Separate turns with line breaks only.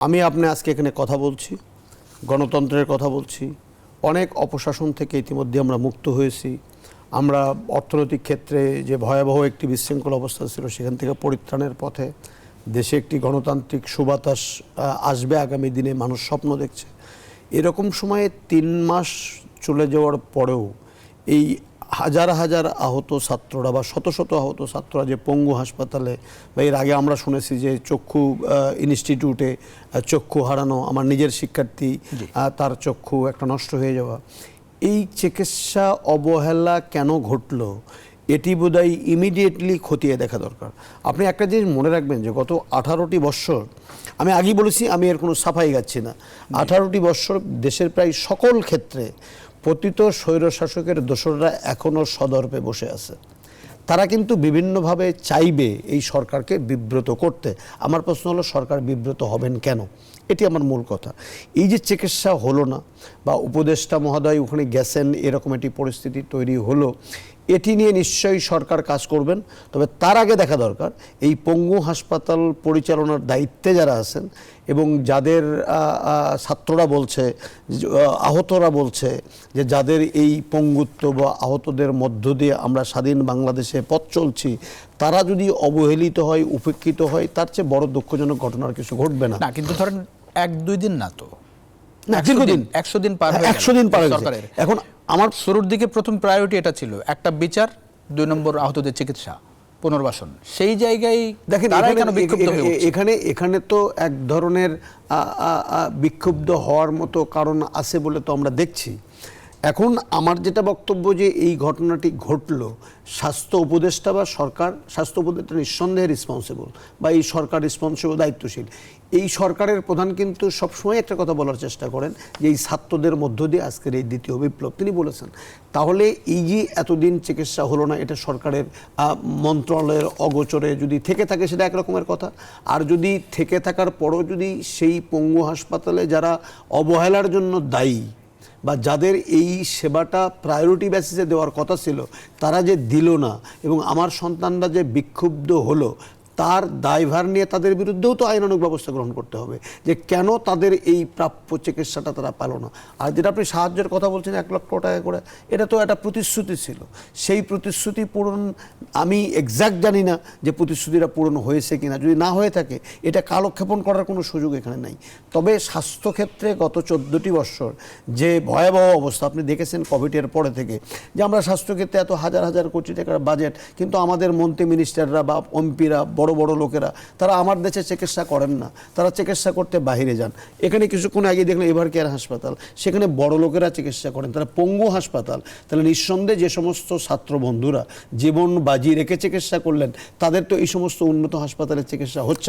আমি আপনি আজকে এখানে কথা বলছি, গণতন্ত্রের কথা বলছি। অনেক অপশাসন থেকে ইতিমধ্যে আমরা মুক্ত হয়েছি। আমরা অর্থনৈতিক ক্ষেত্রে যে ভয়াবহ একটি বিশৃঙ্খল অবস্থা ছিল সেখান থেকে পরিত্রাণের পথে। দেশে একটি গণতান্ত্রিক সুবাতাস আসবে আগামী দিনে, মানুষ স্বপ্ন দেখছে। এরকম সময়ে 3 মাস চলে যাওয়ার পরেও এই হাজার হাজার আহত ছাত্ররা বা শত শত আহত ছাত্ররা যে পঙ্গু হাসপাতালে, বা এর আগে আমরা শুনেছি যে চক্ষু ইনস্টিটিউটে চক্ষু হারানো, আমার নিজের শিক্ষার্থী তার চক্ষু একটা নষ্ট হয়ে যাওয়া, এই চিকিৎসা অবহেলা কেন ঘটলো এটি বোধহয় ইমিডিয়েটলি খতিয়ে দেখা দরকার। আপনি একটা জিনিস মনে রাখবেন যে গত 18টি বৎসর, আমি আগেই বলেছি, আমি এর কোনো সাফাই গাচ্ছি না, 18টি বৎসর দেশের প্রায় সকল ক্ষেত্রে পতিত স্বৈরশাসকের দোসররা এখনও সদর্পে বসে আছে। তারা কিন্তু বিভিন্নভাবে চাইবে এই সরকারকে বিব্রত করতে। আমার প্রশ্ন হলো, সরকার বিব্রত হবেন কেন? এটি আমার মূল কথা। এই যে চিকিৎসা হলো না বা উপদেষ্টা মহোদয় ওখানে গেছেন, এরকম একটি পরিস্থিতি তৈরি হলো, এটি নিয়ে নিশ্চয়ই সরকার কাজ করবেন। তবে তার আগে দেখা দরকার এই পঙ্গু হাসপাতাল পরিচালনার দায়িত্বে যারা আছেন এবং যাদের ছাত্ররা বলছে, আহতরা বলছে যে যাদের এই পঙ্গুত্ব বা আহতদের মধ্য দিয়ে আমরা স্বাধীন বাংলাদেশে পথ চলছি, তারা যদি অবহেলিত হয়, উপেক্ষিত হয়, তার চেয়ে বড় দুঃখজনক ঘটনার কিছু ঘটবে না।
কিন্তু ধরেন 1-2 দিন না তো, 100 দিন পার হয়ে
100 দিন পার হয়েছে। এখন
আমার শুরুর দিকে প্রথম প্রায়োরিটি এটা ছিল, একটা বিচার, 2 নম্বর আহতদের চিকিৎসা, পুনর্বাসন। সেই জায়গায়
দেখেন এখানে তো এক ধরনের বিক্ষুব্ধ হওয়ার মতো কারণ আছে বলে তো আমরা দেখছি। এখন আমার যেটা বক্তব্য, যে এই ঘটনাটি ঘটলো, স্বাস্থ্য উপদেষ্টা বা সরকার, স্বাস্থ্য উপদেষ্টা নিঃসন্দেহে রেসপন্সিবল বা এই সরকার রেসপন্সিবল, দায়িত্বশীল। এই সরকারের প্রধান কিন্তু সবসময় একটা কথা বলার চেষ্টা করেন যে এই ছাত্রদের মধ্য দিয়ে আজকের এই দ্বিতীয় বিপ্লব, তিনি বলেছেন। তাহলে এই যে এতদিন চিকিৎসা হলো না, এটা সরকারের মন্ত্রণালয়ের অগোচরে যদি থেকে থাকে সেটা একরকমের কথা। আর যদি থেকে থাকার পরও যদি সেই পঙ্গু হাসপাতালে যারা অবহেলার জন্য দায়ী বা যাদের এই সেবাটা প্রায়োরিটি বেসিসে দেওয়ার কথা ছিল, তারা যে দিল না এবং আমার সন্তানরা যে বিক্ষুব্ধ হলো, তার দায়ভার নিয়ে তাদের বিরুদ্ধেও তো আইনানুগ ব্যবস্থা গ্রহণ করতে হবে যে কেন তাদের এই প্রাপ্য চিকিৎসাটা তারা পেল না। আর যেটা আপনি সাহায্যের কথা বলছেন 1 লক্ষ টাকা করে, এটা তো একটা প্রতিশ্রুতি ছিল। সেই প্রতিশ্রুতি পূরণ, আমি এক্স্যাক্ট জানি না যে প্রতিশ্রুতিটা পূরণ হয়েছে কিনা। যদি না হয়ে থাকে, এটা কালক্ষেপণ করার কোনো সুযোগ এখানে নাই। তবে স্বাস্থ্যক্ষেত্রে গত 14টি বৎসর যে ভয়াবহ অবস্থা আপনি দেখেছেন কোভিডের পরে থেকে, যে আমরা স্বাস্থ্যক্ষেত্রে এত হাজার হাজার কোটি টাকার বাজেট, কিন্তু আমাদের মন্ত্রী মিনিস্টাররা বা এমপিরা, বড় বড় লোকেরা, তারা আমার দেশে চিকিৎসা করেন না, তারা চিকিৎসা করতে বাহিরে যান। এখানে কিছুক্ষণ আগে দেখলাম এভার কেয়ার হাসপাতাল, সেখানে বড় লোকেরা চিকিৎসা করেন, তারা পঙ্গু হাসপাতাল। তাহলে নিঃসন্দেহে যে সমস্ত ছাত্র বন্ধুরা জীবন বাজি রেখে চিকিৎসা করলেন, তাদের তো এই সমস্ত উন্নত হাসপাতালে চিকিৎসা হচ্ছে না।